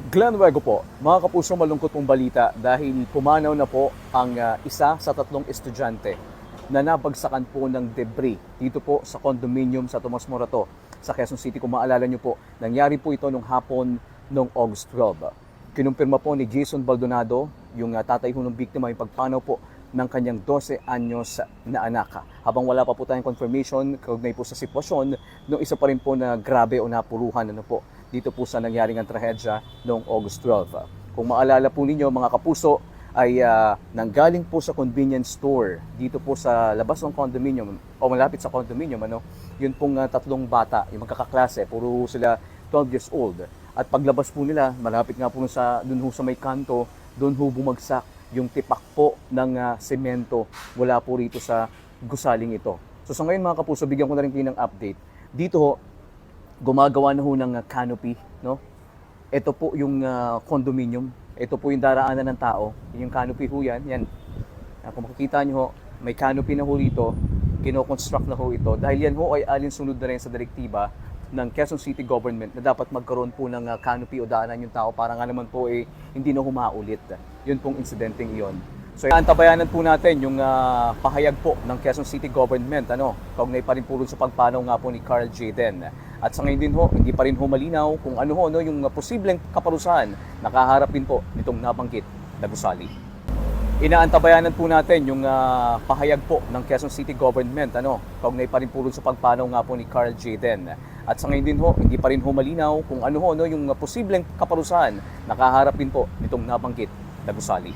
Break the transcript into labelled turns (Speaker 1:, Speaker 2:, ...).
Speaker 1: Glenn Wego po, mga kapuso, malungkot pong balita dahil pumanaw na po ang isa sa tatlong estudyante na nabagsakan po ng debris dito po sa condominium sa Tomas Morato sa Quezon City. Kung maalala nyo po, nangyari po ito nung hapon noong August 12. Kinumpirma po ni Jason Baldonado, yung tatay ho ng biktima, yung pagpanaw po ng kanyang 12 anyos na anak. Habang wala pa po tayong confirmation kaugnay po sa sitwasyon, nung isa pa rin po na grabe o napuruhan po dito po sa nangyaring ang trahedya noong August 12. Kung maalala po ninyo mga kapuso, ay nanggaling po sa convenience store dito po sa labas ng condominium o malapit sa condominium, yun pong tatlong bata, yung magkakaklase, puro sila 12 years old. At paglabas po nila, malapit nga po dun sa may kanto, dun ho bumagsak yung tipak po ng semento mula po rito sa gusaling ito. So sa ngayon mga kapuso, bigyan ko na rin kayo ng update. Dito ho, gumagawa na ho ng canopy, no? Ito po yung condominium. Ito po yung daraanan ng tao. Yung canopy ho yan. Yan. Kung makikita nyo ho, may canopy na ho rito. Kino-construct na ho ito. Dahil yan ho ay alinsunod na rin sa direktiba ng Quezon City Government na dapat magkaroon po ng canopy o daanan yung tao para nga naman po hindi na humaulit. Yun pong insidenteng iyon. So, antabayanan po natin yung pahayag po ng Quezon City Government, kaugnay pa rin po sa pagpanaw nga po ni Carl Jayden. At sa ngayon din ho, hindi pa rin ho malinaw kung yung posibleng kaparusahan na kaharap din po nitong nabanggit na gusali. Inaantabayanan po natin yung pahayag po ng Quezon City Government, kaugnay pa rin po sa pagpanaw nga po ni Carl Jayden. At sa ngayon din ho, hindi pa rin ho malinaw kung yung posibleng kaparusahan na kaharap din po nitong nabanggit na gusali.